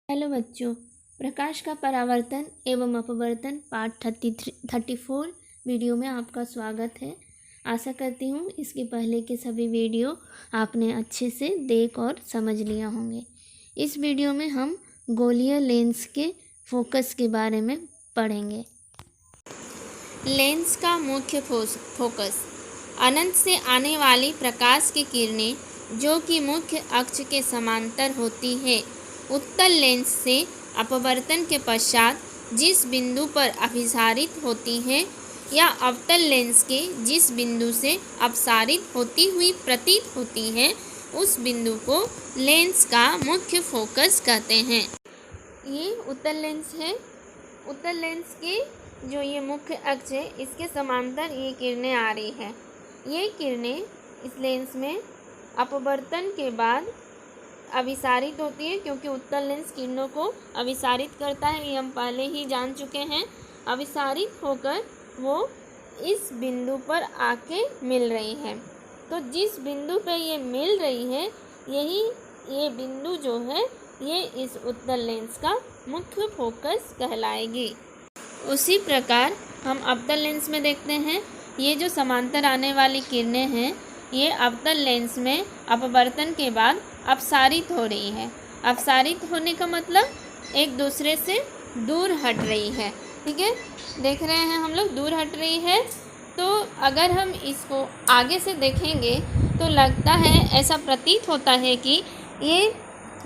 Hello बच्चों, प्रकाश का परावर्तन एवं अपवर्तन पार्ट 34 वीडियो में आपका स्वागत है। आशा करती हूँ इसके पहले के सभी वीडियो आपने अच्छे से देख और समझ लिया होंगे। इस वीडियो में हम गोलीय लेंस के फोकस के बारे में पढ़ेंगे। लेंस का मुख्य फोकस अनंत से आने वाली प्रकाश की किरणें जो कि मुख्य अक्ष के समांतर होती है, उत्तल लेंस से अपवर्तन के पश्चात जिस बिंदु पर अभिसारित होती है या अवतल लेंस के जिस बिंदु से अपसारित होती हुई प्रतीत होती है, उस बिंदु को लेंस का मुख्य फोकस कहते हैं। ये उत्तल लेंस है। उत्तल लेंस के जो ये मुख्य अक्ष है, इसके समांतर ये किरणें आ रही है। ये किरणें इस लेंस में अपवर्तन के बाद अभिसारित होती है, क्योंकि उत्तल लेंस किरणों को अभिसारित करता है, ये हम पहले ही जान चुके हैं। अभिसारित होकर वो इस बिंदु पर आके मिल रही है। तो जिस बिंदु पे ये मिल रही है, यही ये बिंदु जो है ये इस उत्तल लेंस का मुख्य फोकस कहलाएगी। उसी प्रकार हम अवतल लेंस में देखते हैं, ये जो समांतर आने वाली किरणें हैं, ये अवतल लेंस में अपवर्तन के बाद अपसारित हो रही है। अपसारित होने का मतलब एक दूसरे से दूर हट रही है। ठीक है, देख रहे हैं हम लोग दूर हट रही है। तो अगर हम इसको आगे से देखेंगे तो लगता है, ऐसा प्रतीत होता है कि ये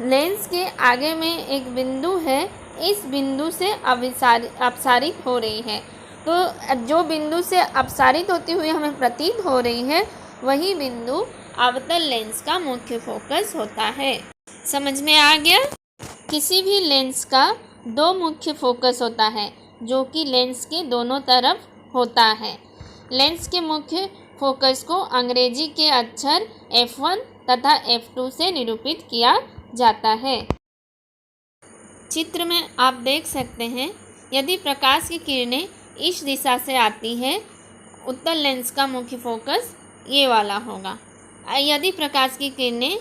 लेंस के आगे में एक बिंदु है, इस बिंदु से अपसारित हो रही है। तो जो बिंदु से अपसारित होती हुई हमें प्रतीत हो रही है, वही बिंदु अवतल लेंस का मुख्य फोकस होता है। समझ में आ गया? किसी भी लेंस का दो मुख्य फोकस होता है, जो कि लेंस के दोनों तरफ होता है। लेंस के मुख्य फोकस को अंग्रेजी के अक्षर F1 तथा F2 से निरूपित किया जाता है। चित्र में आप देख सकते हैं, यदि प्रकाश की किरणें इस दिशा से आती है, उत्तल लेंस का मुख्य फोकस ये वाला होगा। यदि प्रकाश की किरणें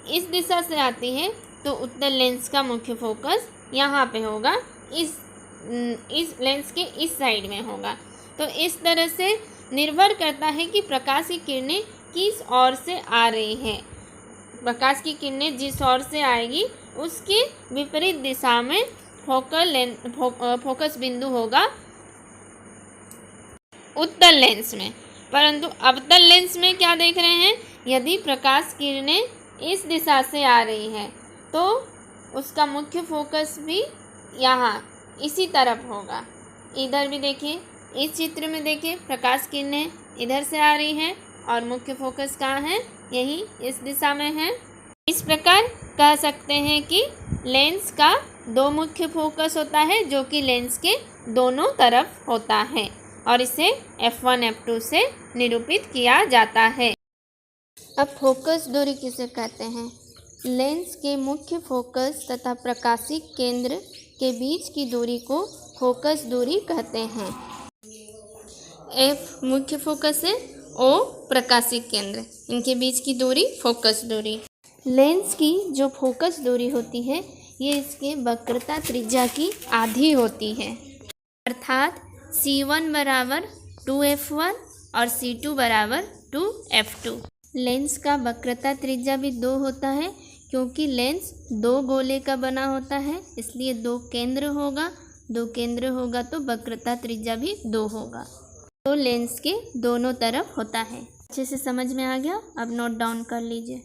इस दिशा से आती है तो उत्तल लेंस का मुख्य फोकस यहाँ पे होगा, इस लेंस के इस साइड में होगा। तो इस तरह से निर्भर करता है कि प्रकाश की किरणें किस ओर से आ रही हैं। प्रकाश की किरणें जिस ओर से आएगी, उसके विपरीत दिशा में फोकस बिंदु होगा उत्तल लेंस में। परंतु अवतल लेंस में क्या देख रहे हैं, यदि प्रकाश किरणें इस दिशा से आ रही हैं तो उसका मुख्य फोकस भी यहाँ इसी तरफ होगा। इधर भी देखिए, इस चित्र में देखिए, प्रकाश किरणें इधर से आ रही हैं और मुख्य फोकस कहाँ है, यही इस दिशा में है। इस प्रकार कह सकते हैं कि लेंस का दो मुख्य फोकस होता है, जो कि लेंस के दोनों तरफ होता है, और इसे F1 F2 से निरूपित किया जाता है। अब फोकस दूरी किसे कहते हैं? लेंस के मुख्य फोकस तथा प्रकाशिक केंद्र के बीच की दूरी को फोकस दूरी कहते हैं। F मुख्य फोकस है, O प्रकाशिक केंद्र, इनके बीच की दूरी फोकस दूरी। लेंस की जो फोकस दूरी होती है, ये इसके वक्रता त्रिज्या की आधी होती है, अर्थात C1 बराबर 2F1 और C2 बराबर 2F2। लेंस का वक्रता त्रिज्या भी 2 होता है, क्योंकि लेंस दो गोले का बना होता है, इसलिए दो केंद्र होगा तो वक्रता त्रिज्या भी 2 होगा। तो लेंस के दोनों तरफ होता है। अच्छे से समझ में आ गया? अब नोट डाउन कर लीजिए।